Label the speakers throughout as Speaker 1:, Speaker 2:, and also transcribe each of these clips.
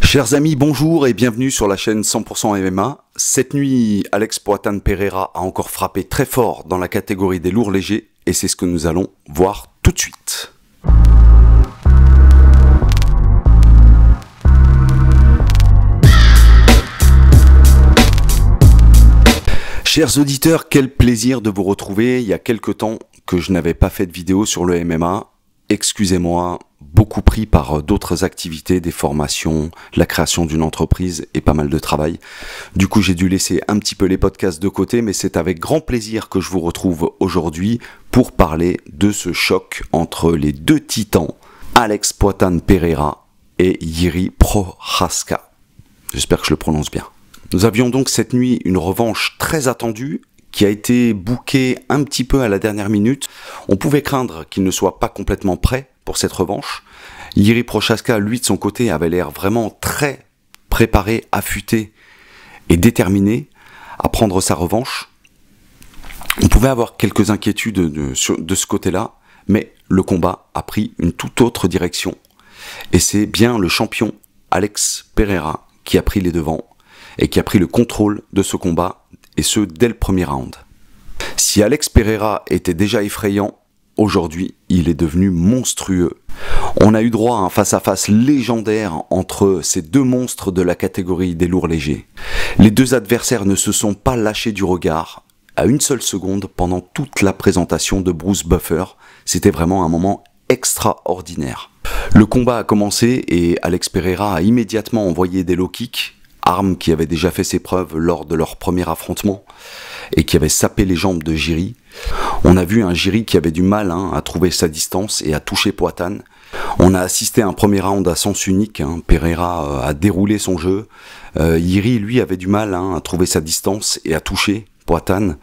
Speaker 1: Chers amis, bonjour et bienvenue sur la chaîne 100% MMA. Cette nuit, Alex Poatan Pereira a encore frappé très fort dans la catégorie des lourds légers et c'est ce que nous allons voir tout de suite. Chers auditeurs, quel plaisir de vous retrouver. Il y a quelque temps que je n'avais pas fait de vidéo sur le MMA. Excusez-moi, beaucoup pris par d'autres activités, des formations, la création d'une entreprise et pas mal de travail. Du coup, j'ai dû laisser un petit peu les podcasts de côté, mais c'est avec grand plaisir que je vous retrouve aujourd'hui pour parler de ce choc entre les deux titans, Alex Poatan Pereira et Jiří Procházka. J'espère que je le prononce bien. Nous avions donc cette nuit une revanche très attendue, qui a été booké un petit peu à la dernière minute. On pouvait craindre qu'il ne soit pas complètement prêt pour cette revanche. Jiří Procházka, lui de son côté, avait l'air vraiment très préparé, affûté et déterminé à prendre sa revanche. On pouvait avoir quelques inquiétudes de ce côté-là, mais le combat a pris une toute autre direction. Et c'est bien le champion Alex Pereira qui a pris les devants et qui a pris le contrôle de ce combat, et ce dès le premier round. Si Alex Pereira était déjà effrayant, aujourd'hui il est devenu monstrueux. On a eu droit à un face-à-face légendaire entre ces deux monstres de la catégorie des lourds légers. Les deux adversaires ne se sont pas lâchés du regard à une seule seconde pendant toute la présentation de Bruce Buffer. C'était vraiment un moment extraordinaire. Le combat a commencé et Alex Pereira a immédiatement envoyé des low kicks, arme qui avait déjà fait ses preuves lors de leur premier affrontement et qui avait sapé les jambes de Jiří. On a vu un Jiří qui avait du mal à trouver sa distance et à toucher Poatan. On a assisté à un premier round à sens unique. Pereira a déroulé son jeu. Jiří, lui, avait du mal à trouver sa distance et à toucher Poatan,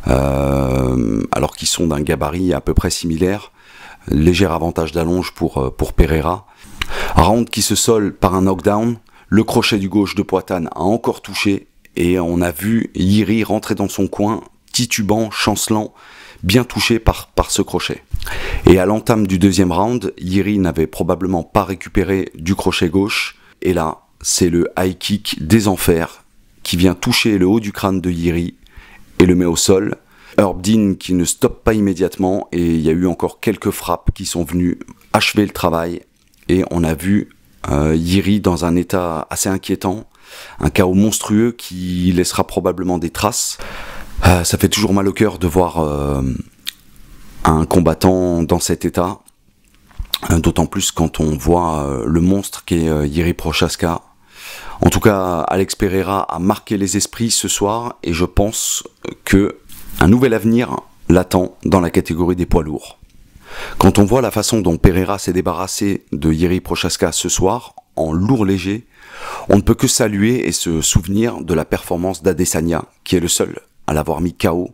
Speaker 1: alors qu'ils sont d'un gabarit à peu près similaire. Léger avantage d'allonge pour Pereira. Round qui se solde par un knockdown. Le crochet du gauche de Poatan a encore touché et on a vu Jiří rentrer dans son coin, titubant, chancelant, bien touché par ce crochet. Et à l'entame du deuxième round, Jiří n'avait probablement pas récupéré du crochet gauche. Et là, c'est le high kick des enfers qui vient toucher le haut du crâne de Jiří et le met au sol. Herb Dean qui ne stoppe pas immédiatement et il y a eu encore quelques frappes qui sont venues achever le travail. Et on a vu Jiří dans un état assez inquiétant, un chaos monstrueux qui laissera probablement des traces. Ça fait toujours mal au cœur de voir un combattant dans cet état, d'autant plus quand on voit le monstre qu'est Jiří Procházka. En tout cas, Alex Pereira a marqué les esprits ce soir et je pense que un nouvel avenir l'attend dans la catégorie des poids lourds. Quand on voit la façon dont Pereira s'est débarrassé de Jiří Procházka ce soir, en lourd léger, on ne peut que saluer et se souvenir de la performance d'Adesanya, qui est le seul à l'avoir mis KO.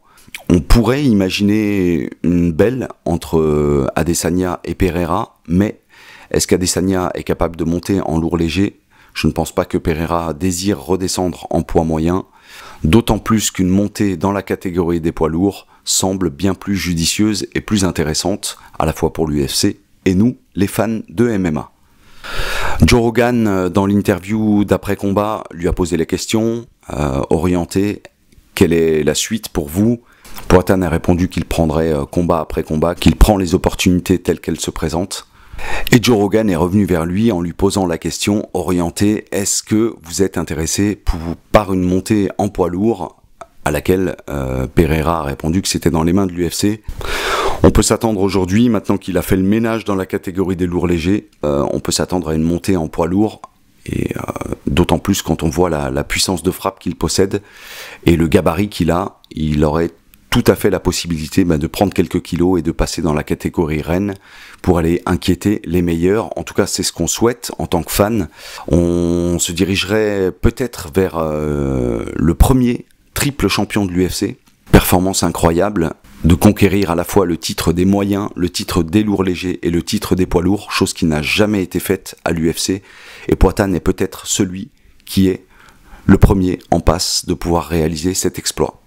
Speaker 1: On pourrait imaginer une belle entre Adesanya et Pereira, mais est-ce qu'Adesanya est capable de monter en lourd léger? Je ne pense pas que Pereira désire redescendre en poids moyen, d'autant plus qu'une montée dans la catégorie des poids lourds semble bien plus judicieuse et plus intéressante, à la fois pour l'UFC et nous, les fans de MMA. Joe Rogan, dans l'interview d'après-combat, lui a posé les questions, orienté, quelle est la suite pour vous? Poatan a répondu qu'il prendrait combat après combat, qu'il prend les opportunités telles qu'elles se présentent. Et Joe Rogan est revenu vers lui en lui posant la question orientée, est-ce que vous êtes intéressé par une montée en poids lourd, à laquelle Pereira a répondu que c'était dans les mains de l'UFC. On peut s'attendre aujourd'hui, maintenant qu'il a fait le ménage dans la catégorie des lourds légers, on peut s'attendre à une montée en poids lourd, et d'autant plus quand on voit la puissance de frappe qu'il possède, et le gabarit qu'il a, il aurait tout à fait la possibilité de prendre quelques kilos et de passer dans la catégorie reine pour aller inquiéter les meilleurs. En tout cas, c'est ce qu'on souhaite en tant que fan. On se dirigerait peut-être vers le premier triple champion de l'UFC. Performance incroyable de conquérir à la fois le titre des moyens, le titre des lourds légers et le titre des poids lourds, chose qui n'a jamais été faite à l'UFC. Et Poatan est peut-être celui qui est le premier en passe de pouvoir réaliser cet exploit.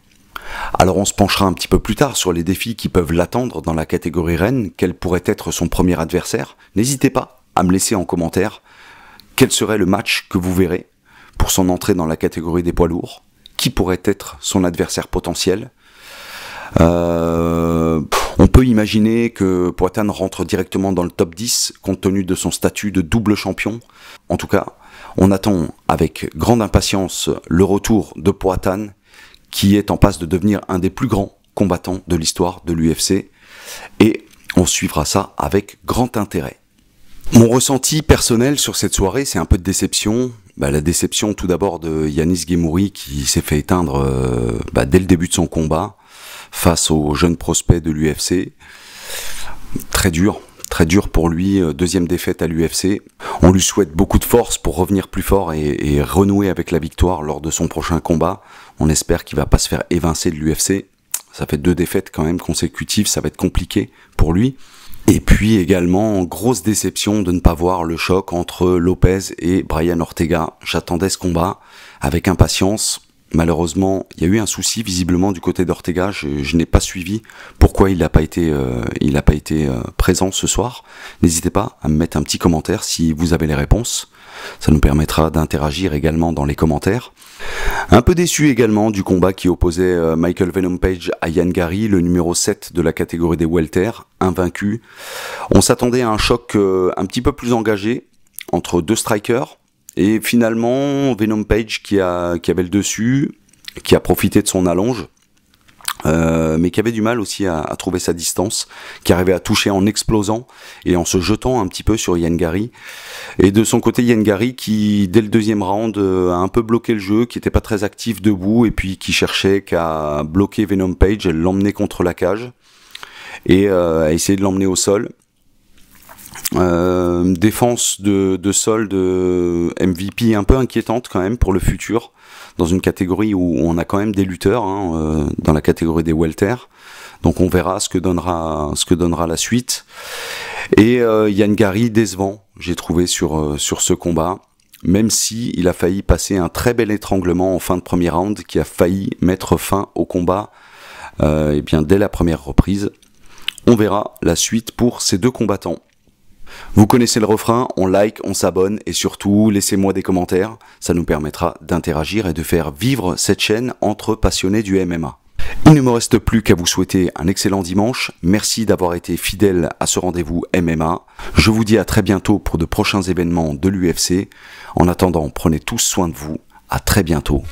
Speaker 1: Alors on se penchera un petit peu plus tard sur les défis qui peuvent l'attendre dans la catégorie reine, quel pourrait être son premier adversaire. N'hésitez pas à me laisser en commentaire Quel serait le match que vous verrez pour son entrée dans la catégorie des poids lourds? Qui pourrait être son adversaire potentiel? On peut imaginer que Poatan rentre directement dans le top 10 compte tenu de son statut de double champion. En tout cas, on attend avec grande impatience le retour de Poatan, qui est en passe de devenir un des plus grands combattants de l'histoire de l'UFC, et on suivra ça avec grand intérêt. Mon ressenti personnel sur cette soirée, c'est un peu de déception. La déception tout d'abord de Yanis Ghemmouri qui s'est fait éteindre dès le début de son combat face aux jeunes prospects de l'UFC. Très dur pour lui, deuxième défaite à l'UFC. On lui souhaite beaucoup de force pour revenir plus fort et renouer avec la victoire lors de son prochain combat. On espère qu'il va pas se faire évincer de l'UFC. Ça fait 2 défaites quand même consécutives, ça va être compliqué pour lui. Et puis également, grosse déception de ne pas voir le choc entre Lopez et Brian Ortega. J'attendais ce combat avec impatience. Malheureusement, il y a eu un souci visiblement du côté d'Ortega. Je n'ai pas suivi pourquoi il n'a pas été, présent ce soir. N'hésitez pas à me mettre un petit commentaire si vous avez les réponses. Ça nous permettra d'interagir également dans les commentaires. Un peu déçu également du combat qui opposait Michael Venom Page à Ian Garry, le numéro 7 de la catégorie des welter, invaincu. On s'attendait à un choc un petit peu plus engagé entre 2 strikers. Et finalement, Venom Page qui avait le dessus, qui a profité de son allonge, mais qui avait du mal aussi à trouver sa distance, qui arrivait à toucher en explosant et en se jetant un petit peu sur Ian Garry. Et de son côté, Ian Garry qui, dès le 2e round, a un peu bloqué le jeu, qui n'était pas très actif debout, et puis qui cherchait qu'à bloquer Venom Page, et l'emmener contre la cage, et à essayer de l'emmener au sol. Défense de sol de MVP un peu inquiétante quand même pour le futur, dans une catégorie où on a quand même des lutteurs, dans la catégorie des welter. Donc on verra ce que donnera la suite. Et Ian Garry décevant, j'ai trouvé sur ce combat, même si il a failli passer un très bel étranglement en fin de premier round qui a failli mettre fin au combat dès la première reprise. On verra la suite pour ces 2 combattants. Vous connaissez le refrain, on like, on s'abonne et surtout laissez-moi des commentaires, ça nous permettra d'interagir et de faire vivre cette chaîne entre passionnés du MMA. Il ne me reste plus qu'à vous souhaiter un excellent dimanche, merci d'avoir été fidèle à ce rendez-vous MMA, je vous dis à très bientôt pour de prochains événements de l'UFC, en attendant prenez tous soin de vous, à très bientôt.